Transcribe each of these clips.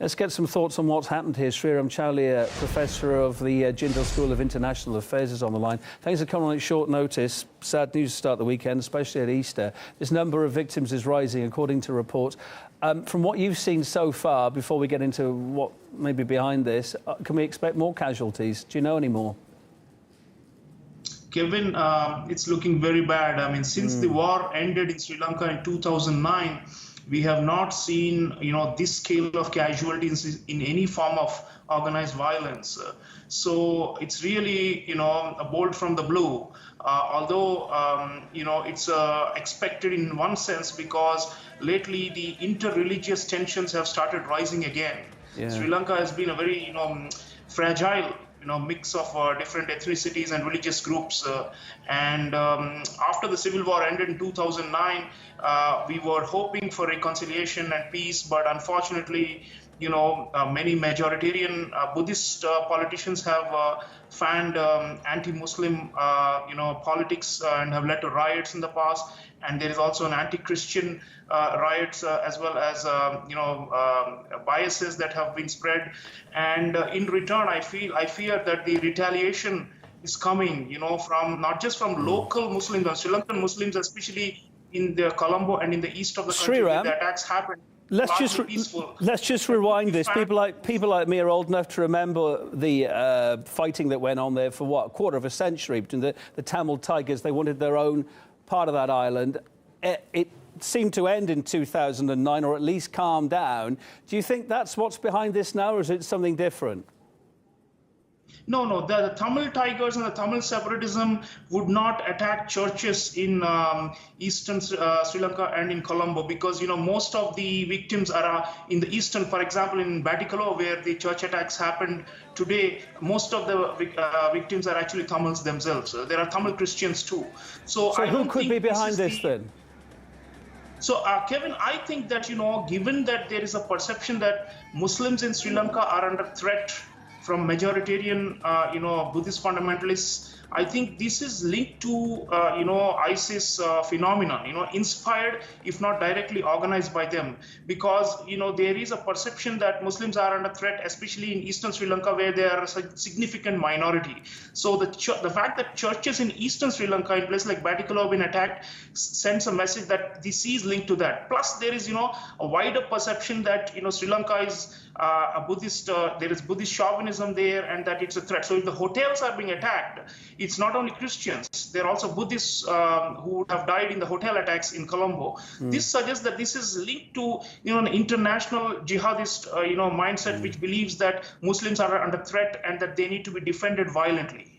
Let's get some thoughts on what's happened here. Sreeram Chaulia, Professor of the Jindal School of International Affairs, is on the line. Thanks for coming on at short notice. Sad news to start the weekend, especially at Easter. This number of victims is rising, according to reports. From what you've seen so far, before we get into what may be behind this, can we expect more casualties? Do you know any more? Kevin, it's looking very bad. I mean, since the war ended in Sri Lanka in 2009, we have not seen, this scale of casualties in any form of organized violence. So it's really, a bolt from the blue. Although, it's expected in one sense because lately the inter-religious tensions have started rising again. Yeah. Sri Lanka has been a very, fragile mix of different ethnicities and religious groups. After the civil war ended in 2009, we were hoping for reconciliation and peace, but unfortunately, many majoritarian Buddhist politicians have fanned anti-Muslim, politics and have led to riots in the past. And there is also an anti-Christian riots as well as, biases that have been spread. And in return, I fear that the retaliation is coming, from not just from local Muslims, Sri Lankan Muslims, especially in the Colombo and in the east of the country, where the attacks happen. Let's just rewind this. People like me are old enough to remember the fighting that went on there for what, a quarter of a century between the Tamil Tigers. They wanted their own part of that island. It seemed to end in 2009, or at least calm down. Do you think that's what's behind this now, or is it something different? No. The Tamil Tigers and the Tamil separatism would not attack churches in eastern Sri Lanka and in Colombo because, most of the victims are in the eastern, for example, in Batticaloa, where the church attacks happened today, most of the victims are actually Tamils themselves. There are Tamil Christians too. So who could be behind this then? So, Kevin, I think that, given that there is a perception that Muslims in Sri Lanka are under threat from majoritarian, Buddhist fundamentalists, I think this is linked to, ISIS phenomenon, inspired, if not directly organized by them. Because, there is a perception that Muslims are under threat, especially in eastern Sri Lanka, where they are a significant minority. So the fact that churches in eastern Sri Lanka, in places like Batticaloa, have been attacked, sends a message that this is linked to that. Plus, there is, a wider perception that, Sri Lanka is a Buddhist, there is Buddhist chauvinism there, and that it's a threat. So if the hotels are being attacked, it's not only Christians, there are also Buddhists who would have died in the hotel attacks in Colombo. This suggests that this is linked to an international jihadist mindset which believes that Muslims are under threat and that they need to be defended violently.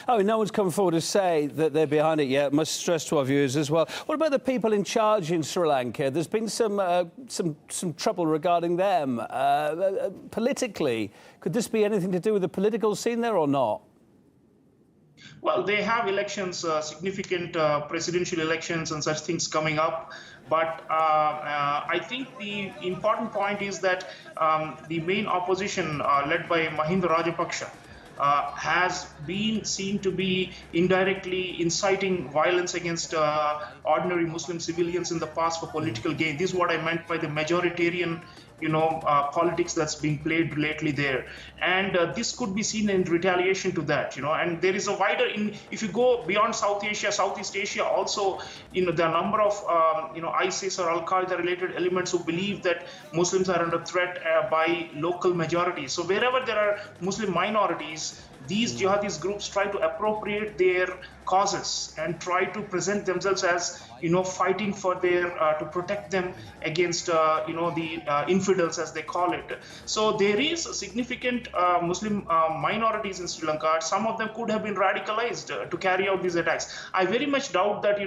Oh, no one's come forward to say that they're behind it yet. Must stress to our viewers as well. What about the people in charge in Sri Lanka? There's been some trouble regarding them. Politically, could this be anything to do with the political scene there or not? Well, they have elections, significant presidential elections and such things coming up. But I think the important point is that the main opposition, led by Mahinda Rajapaksa, has been seen to be indirectly inciting violence against ordinary Muslim civilians in the past for political gain. This is what I meant by the majoritarian politics that's being played lately there. And this could be seen in retaliation to that, and there is a wider, if you go beyond South Asia, Southeast Asia also, there are a number of, ISIS or Al-Qaeda related elements who believe that Muslims are under threat by local majorities. So wherever there are Muslim minorities, these jihadist groups try to appropriate their causes and try to present themselves as, fighting for their, to protect them against, the infidels, as they call it. So there is a significant Muslim minorities in Sri Lanka. Some of them could have been radicalized to carry out these attacks. I very much doubt that,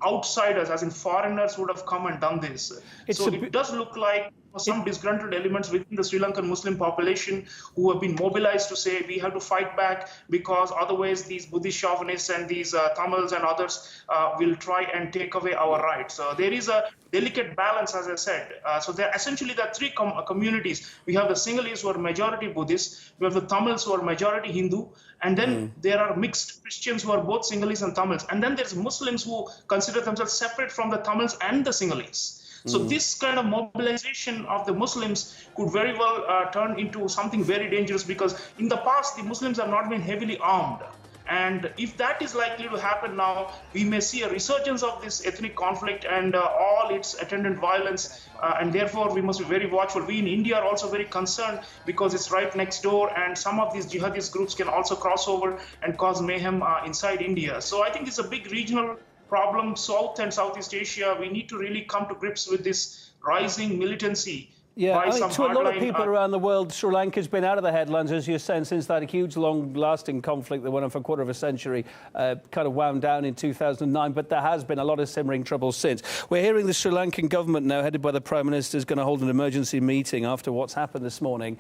outsiders, as in foreigners, would have come and done this. So it does look like some disgruntled elements within the Sri Lankan Muslim population who have been mobilized to say we have to fight back because otherwise these Buddhist chauvinists and these Tamils and others will try and take away our rights. There is a delicate balance, as I said. So there are three communities. We have the Sinhalese who are majority Buddhist, we have the Tamils who are majority Hindu, and then there are mixed Christians who are both Sinhalese and Tamils. And then there's Muslims who consider themselves separate from the Tamils and the Sinhalese. So this kind of mobilization of the Muslims could very well turn into something very dangerous, because in the past, the Muslims have not been heavily armed. And if that is likely to happen now, we may see a resurgence of this ethnic conflict and all its attendant violence. And therefore, we must be very watchful. We in India are also very concerned, because it's right next door. And some of these jihadist groups can also cross over and cause mayhem inside India. So I think it's a big regional problem, South and Southeast Asia. We need to really come to grips with this rising militancy. Yeah, to a lot of people around the world, Sri Lanka's been out of the headlines, as you're saying, since that huge, long-lasting conflict that went on for a quarter of a century kind of wound down in 2009. But there has been a lot of simmering trouble since. We're hearing the Sri Lankan government now, headed by the Prime Minister, is going to hold an emergency meeting after what's happened this morning.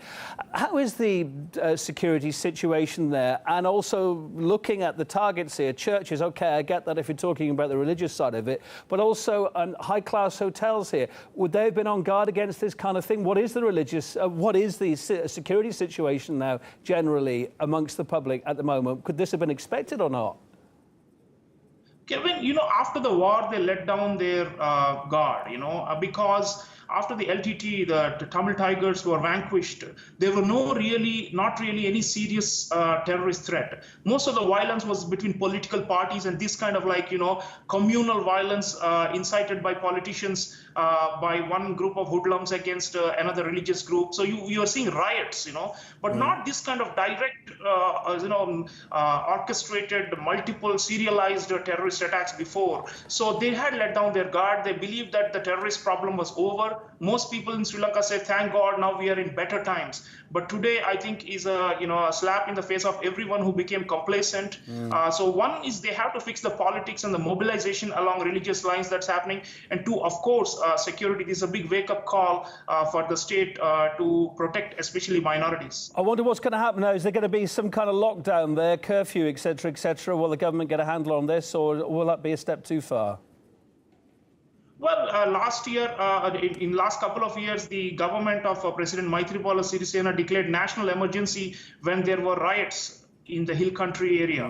How is the security situation there? And also looking at the targets here, churches, OK, I get that if you're talking about the religious side of it, but also high-class hotels here. Would they have been on guard against this kind of thing? What is the security situation now generally amongst the public at the moment? Could this have been expected or not? Kevin, after the war, they let down their guard, because after the LTT, the Tamil Tigers were vanquished, there were not really any serious terrorist threat. Most of the violence was between political parties, and this kind of communal violence incited by politicians, by one group of hoodlums against another religious group. So you are seeing riots, but not this kind of direct, orchestrated, multiple serialized terrorist attacks before. So they had let down their guard. They believed that the terrorist problem was over. Most people in Sri Lanka say, thank God, now we are in better times. But today, I think, is a slap in the face of everyone who became complacent. So one is they have to fix the politics and the mobilization along religious lines that's happening. And two, of course, security. This is a big wake-up call for the state to protect especially minorities. I wonder what's going to happen now. Is there going to be some kind of lockdown there, curfew, etc., etc.? Will the government get a handle on this, or will that be a step too far? Well, last year, in last couple of years, the government of President Maithripala Sirisena declared national emergency when there were riots in the hill country area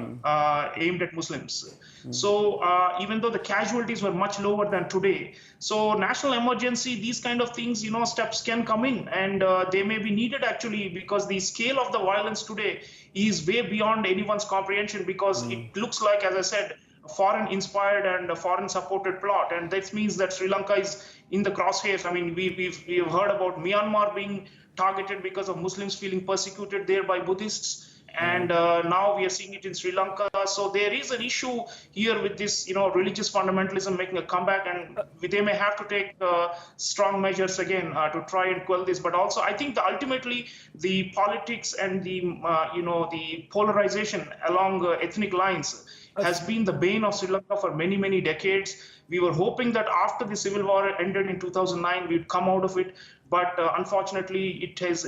aimed at Muslims. So even though the casualties were much lower than today, so national emergency, these kind of things, steps can come in, and they may be needed actually, because the scale of the violence today is way beyond anyone's comprehension, because it looks like, as I said, foreign-inspired and a foreign-supported plot, and that means that Sri Lanka is in the crosshairs. I mean, we've heard about Myanmar being targeted because of Muslims feeling persecuted there by Buddhists, and now we are seeing it in Sri Lanka. So there is an issue here with this, religious fundamentalism making a comeback, and they may have to take strong measures again to try and quell this. But also, I think ultimately the politics and the the polarization along ethnic lines has been the bane of Sri Lanka for many, many decades. We were hoping that after the civil war ended in 2009, we'd come out of it. But unfortunately, it has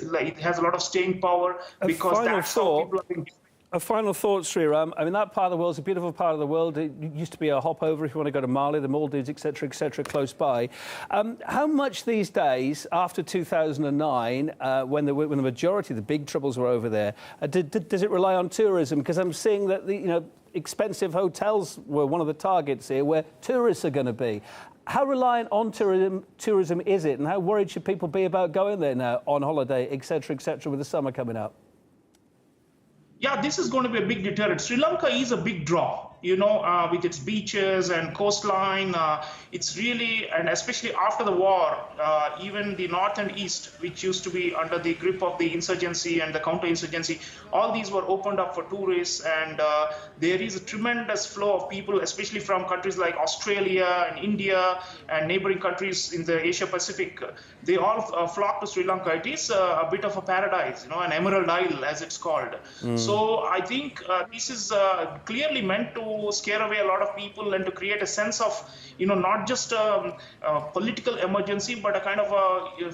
a lot of staying power, because that's how people have been. A final thought, Sreeram. I mean, that part of the world is a beautiful part of the world. It used to be a hop over if you want to go to Mali, the Maldives, etc., close by. How much these days, after 2009, when the majority of the big troubles were over there, does it rely on tourism? Because I'm seeing that expensive hotels were one of the targets here, where tourists are going to be. How reliant on tourism is it, and how worried should people be about going there now on holiday, etc., with the summer coming up? Yeah, this is going to be a big deterrent. Sri Lanka is a big draw, with its beaches and coastline. It's really, and especially after the war, even the north and east, which used to be under the grip of the insurgency and the counter-insurgency, all these were opened up for tourists, and there is a tremendous flow of people, especially from countries like Australia and India and neighboring countries in the Asia Pacific. They all flock to Sri Lanka. It is a bit of a paradise, an emerald isle, as it's called. So I think this is clearly meant to scare away a lot of people and to create a sense of, not just a political emergency, but a kind of a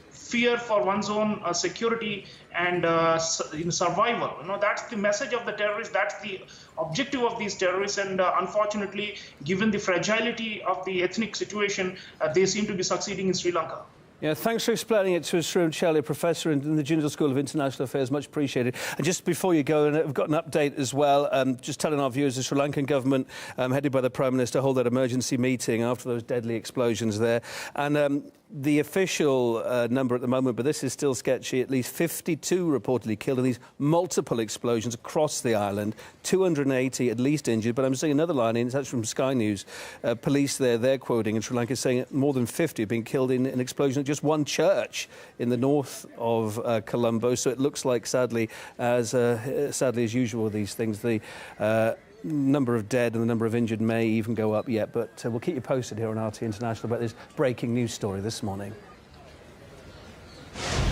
fear for one's own security and survival. That's the message of the terrorists. That's the objective of these terrorists. And unfortunately, given the fragility of the ethnic situation, they seem to be succeeding in Sri Lanka. Yeah, thanks for explaining it to us, Sreeram Chaulia, Professor in the Jindal School of International Affairs. Much appreciated. And just before you go, and I've got an update as well, just telling our viewers the Sri Lankan government, headed by the Prime Minister, hold that emergency meeting after those deadly explosions there. And the official number at the moment, but this is still sketchy, at least 52 reportedly killed in these multiple explosions across the island, 280 at least injured. But I'm seeing another line in, it's actually from Sky News. Police there, they're quoting in Sri Lanka, saying more than 50 have been killed in an explosion at just one church in the north of Colombo. So it looks like, sadly as usual with these things, the number of dead and the number of injured may even go up yet, but we'll keep you posted here on RT International about this breaking news story this morning.